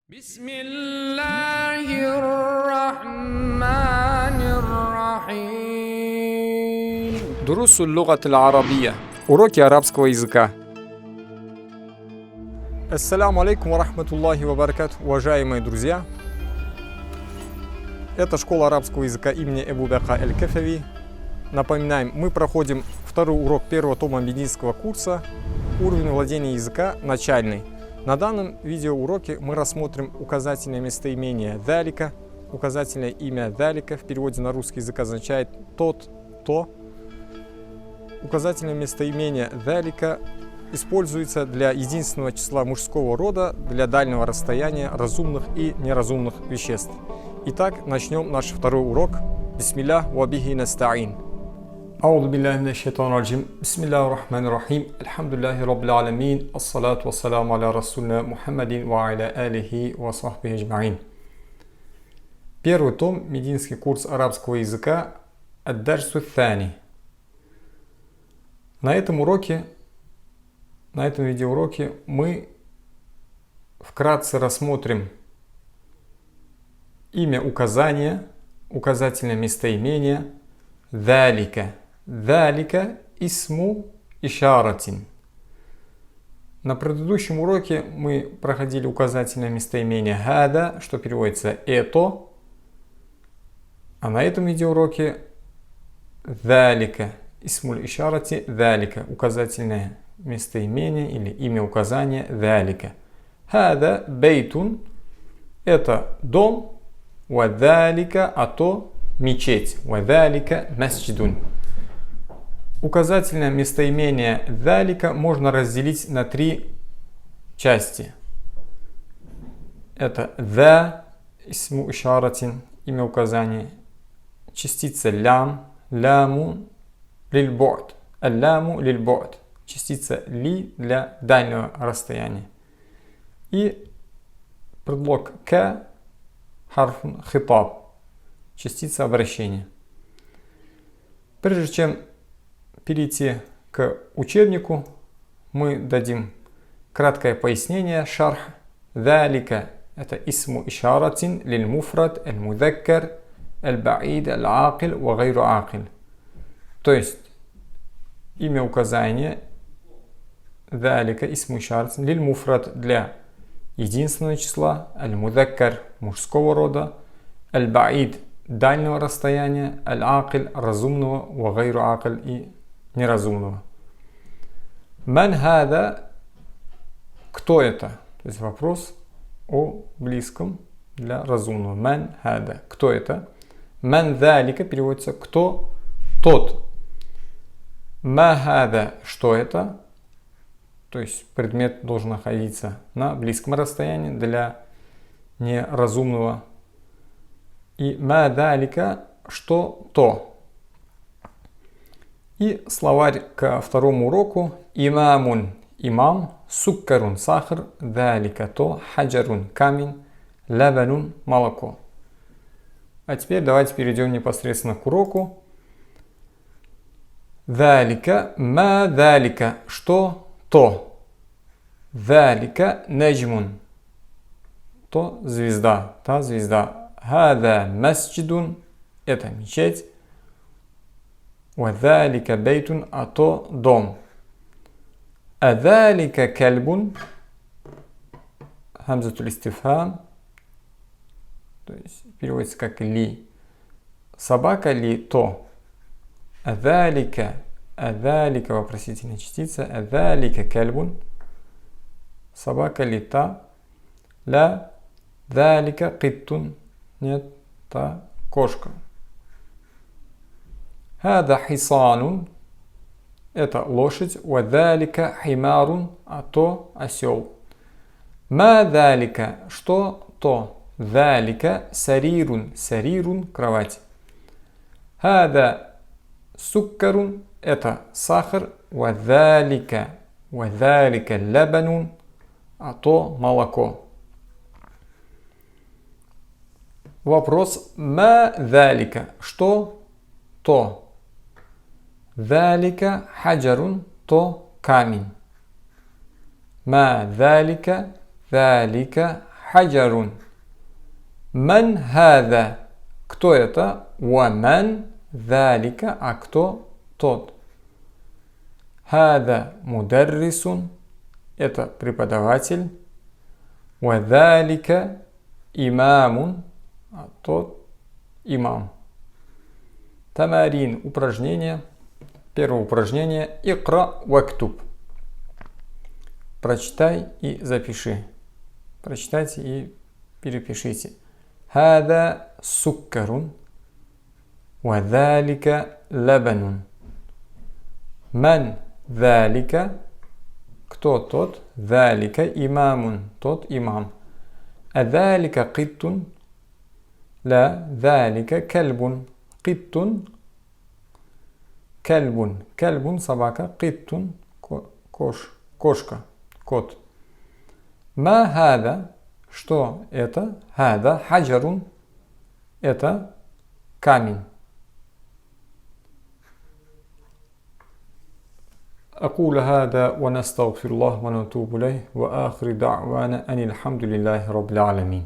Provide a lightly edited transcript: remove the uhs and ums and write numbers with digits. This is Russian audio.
بسم الله الرحمن الرحيم. دروس اللغة العربية. Уроки арабского языка. Ассаляму алейкум ва рахматуллахи ва баракату, уважаемые друзья. Это школа арабского языка имени Эбу Бака Аль-Кафави. Напоминаем, мы проходим второй урок первого тома медицинского курса «Уровень владения языка начальный». На данном видеоуроке мы рассмотрим указательное местоимение «далика». Указательное имя «далика» в переводе на русский язык означает «тот», «то». Указательное местоимение «далика» используется для единственного числа мужского рода, для дальнего расстояния разумных и неразумных веществ. Итак, начнем наш второй урок. Бисмиллах ва бихи настаин. أعوذ بالله من الشيطان الرجيم بسم الله الرحمن الرحيم الحمد لله رب العالمين الصلاة والسلام على رسولنا محمد وعلى آله وصحبه أجمعين. Первый том, медицинский курс арабского языка «Ад-дарсу ат-тани». На этом видеоуроке мы вкратце рассмотрим имя указания, указательное местоимение «далика». «Далика исму ишаратин». На предыдущем уроке мы проходили указательное местоимение «хада», что переводится «это». А на этом видеоуроке «далика исмуль ишарати далика», указательное местоимение или имя указания «далика». «Хада бейтун» – это дом, «ва далика» – а то мечеть, «ва далика масджидун». Указательное местоимение «далика» можно разделить на три части. Это «да» исму ишаратин, имя указания, частица «лям», «ляму лиль-бу'д», «ляму лиль-бу'д», частица «ли» для дальнего расстояния. И предлог «ка» харфун хитаб, частица обращения. Прежде чем перейти к учебнику, мы дадим краткое пояснение. Шарх. «Далика» – это исму ишаратин лиль-муфрад, аль-мудаккар, аль-баид, аль-акил ва гайру акил. То есть имя указания «далика» исму ишаратин лиль-муфрад для единственного числа, аль-мудаккар мужского рода, аль-баид дальнего расстояния, аль-акил разумного, ва гайру акил и неразумного. Ман хада, кто это? То есть вопрос о близком для разумного. Ман хада, кто это? Ман далика переводится кто тот. Ма хада, что это? То есть предмет должен находиться на близком расстоянии для неразумного. И ма далика, что то. И словарь ко второму уроку. Имамун – имам, суккарун – сахар, далика – то, хаджарун – камень, лабанун – молоко. А теперь давайте перейдем непосредственно к уроку. Далика – ма далика – что то. Далика – наджмун – то звезда, та звезда. Хада масджидун – это мечеть. وذلك بيت а то дом. أذلك كلب همزة الاستفهام, то есть переводится как ли. Собака ли то. أذلك вопросительная частица. أذلك كلب собака ли та. لا ذلك قط нет, та кошка. Хада хисанун – это лошадь, ва далика химарун – а то осел. Ма далика – что то. Далика сарирун – сарирун – кровать. Хада суккарун – это сахар, ва далика лабанун – а то молоко. Вопрос ма далика – что то. Далика хаджарун – то камень. Ма далика хаджарун. Ман хаза. Кто это? Ва ман залика. А кто тот? Хаза мударрисун. Это преподаватель. Ва залика имамун. А тот имам. Тамарин. Упражнение. Первое упражнение. Икра вактуб. Прочитай и запиши. Прочитайте и перепишите. Хада суккарун. Ва залика лабанун. Ман залика. Кто тот? Залика имамун. Тот имам. А залика киттун. Ла залика кальбун. Киттун. Кальбун. Кальбун собака. Киттун кошка. Кот. Ма хада. Что это? Хада хаджарун. Это камень. أقول هذا ونستغفر الله ونتوب إليه وآخر دعوانا أن الحمد لله رب العالمين.